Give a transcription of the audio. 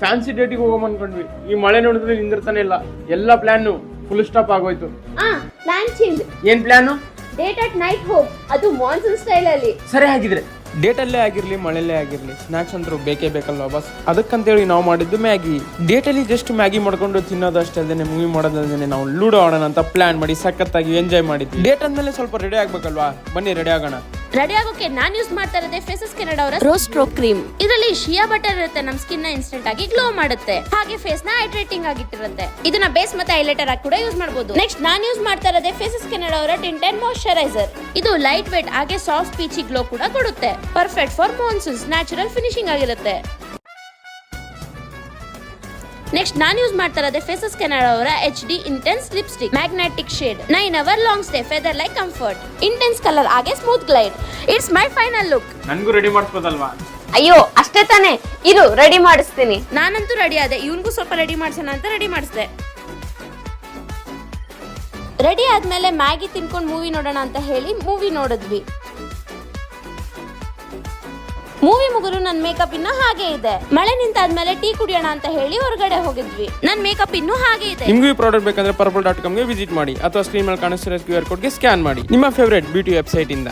Fancy ಡೇಟಿಗೆ ಹೋಗೋಣ ಅನ್ಕೊಂಡ್ವಿ. ಈ ಮಳೆ ನೋಡಿದ್ರೆ ನಿಂದಿರ್ತಾನೆ ಇಲ್ಲ. ಎಲ್ಲ ಪ್ಲಾನ್ ಫುಲ್ ಸ್ಟಾಪ್ ಆಗೋಯ್ತು. Plan change. ಏನ್ ಪ್ಲಾನು? ಡೇಟ್ ಅಟ್ ನೈಟ್ ಹೋಗ್, ಅದು ಮಾನ್ಸೂನ್ ಸ್ಟೈಲ್ ಅಲ್ಲಿ. ಸರಿ ಹಾಗಿದ್ರೆ ಡೇಟಲ್ಲೇ ಆಗಿರ್ಲಿ ಮಳೆಲ್ಲೇ ಆಗಿರ್ಲಿ ಸ್ನಾಕ್ಸ್ ಅಂತೂ ಬೇಕೇ ಬೇಕಲ್ವಾ ಬಸ್. ಅದಕ್ಕಂತೇಳಿ ನಾವು ಮಾಡಿದ್ದು ಮ್ಯಾಗಿ. ಡೇಟಲ್ಲಿ ಜಸ್ಟ್ ಮ್ಯಾಗಿ ಮಾಡ್ಕೊಂಡು ತಿನ್ನೋದಷ್ಟೇ ಅಲ್ಲದೆ ಮೂವಿ ಮಾಡೋದಲ್ಲದೆ ನಾವು ಲೂಡೋ ಆಡೋಣ ಅಂತ ಪ್ಲಾನ್ ಮಾಡಿ ಸಖತ್ತಾಗಿ ಎಂಜಾಯ್ ಮಾಡಿದ್ವಿ. ಡೇಟ್ ಅಂದ್ಮೇಲೆ ಸ್ವಲ್ಪ ರೆಡಿ ಆಗ್ಬೇಕಲ್ವಾ, ಬನ್ನಿ ರೆಡಿ ಆಗೋಣ. ರೆಡಿ ಆಗೋಕೆ ನಾನು ಯೂಸ್ ಮಾಡ್ತಾ ಇರೋದೇ ಫೇಸಸ್ ಕೆನಡಾ ಅವರ ರೋಸ್ ಸ್ಟ್ರೋಕ್ ಕ್ರೀಮ್. ಇದರಲ್ಲಿ ಶಿಯಾ ಬಟರ್ ಇರುತ್ತೆ, ನಮ್ ಸ್ಕಿನ್ ನ ಇನ್ಸ್ಟೆಂಟ್ ಆಗಿ ಗ್ಲೋ ಮಾಡುತ್ತೆ, ಹಾಗೆ ಫೇಸ್ ನ ಹೈಡ್ರೇಟಿಂಗ್ ಆಗಿಟ್ಟಿರುತ್ತೆ. ಇದನ್ನ ಬೇಸ್ ಮತ್ತೆ ಹೈಲೈಟರ್ ಆಗಿ ಕೂಡ ಯೂಸ್ ಮಾಡಬಹುದು. ನೆಕ್ಸ್ಟ್ ನಾನು ಯೂಸ್ ಮಾಡ್ತಾ ಇರೋದೇ ಫೇಸಸ್ ಕೆನಡಾ ಅವರ ಟಿಂಟೆಡ್ ಮಾಯಿಶ್ಚರೈಸರ್. ಇದು ಲೈಟ್ ವೇಟ್ ಹಾಗೆ ಸಾಫ್ಟ್ ಪೀಚಿ ಗ್ಲೋ ಕೂಡ ಕೊಡುತ್ತೆ. Perfect for monsoons, natural finishing ಆಗಿರುತ್ತೆ. ನೆಕ್ಸ್ಟ್ ನಾನು ಯೂಸ್ ಮಾಡ್ತಾ ಇರೋದೇ ಫೇಸಸ್ ಕೆನಡಾ ಅವರ HD intense lipstick magnetic shade 9 hour long stay feather like comfort intense colour ಹಾಗೆ smooth glide. It's my final look. ನನಗೂ ready ಮಾಡಿಸ್ಬೋದಲ್ವಾ? ಅಯ್ಯೋ ಅಷ್ಟೇ ತಾನೇ, ಇರು ರೆಡಿ ಮಾಡಿಸ್ತೀನಿ. ನಾನಂತೂ ರೆಡಿ ಆದೆ, ಇವನ್ಗೂ ಸ್ವಲ್ಪ ರೆಡಿ ಮಾಡ್ಸೋಣ ಅಂತ ರೆಡಿ ಮಾಡಿಸ್ದೆ. ರೆಡಿ ಆದ್ಮೇಲೆ ಮ್ಯಾಗಿ ತಿನ್ಕೊಂಡು ಮೂವಿ ನೋಡೋಣ ಅಂತ ಹೇಳಿ ಮೂವಿ ನೋಡಿದ್ವಿ. ಮೂವಿ ಮುಗಿದು ನನ್ನ ಮೇಕಪ್ ಇನ್ನು ಹಾಗೆ ಇದೆ. ಮಳೆ ನಿಂತಾದ್ಮೇಲೆ ಟೀ ಕುಡಿಯೋಣ ಅಂತ ಹೇಳಿ ಹೊರಗಡೆ ಹೋಗಿದ್ವಿ. ನನ್ನ ಮೇಕಪ್ ಇನ್ನು ಹಾಗೆ ಇದೆ. ನಿಮಗೂ ಈ ಪ್ರಾಡಕ್ಟ್ ಬೇಕಂದ್ರೆ purple.com ಗೆ ವಿಸಿಟ್ ಮಾಡಿ ಅಥವಾ ಸ್ಕ್ರೀನ್ ಮೇಲೆ ಕಾಣಿಸ್ತಿರೋ QR ಕೋಡ್ಗೆ ಸ್ಕ್ಯಾನ್ ಮಾಡಿ ನಿಮ್ಮ ಫೇವರೇಟ್ ಬ್ಯೂಟಿ ವೆಬ್ಸೈಟ್ ಇಂದ.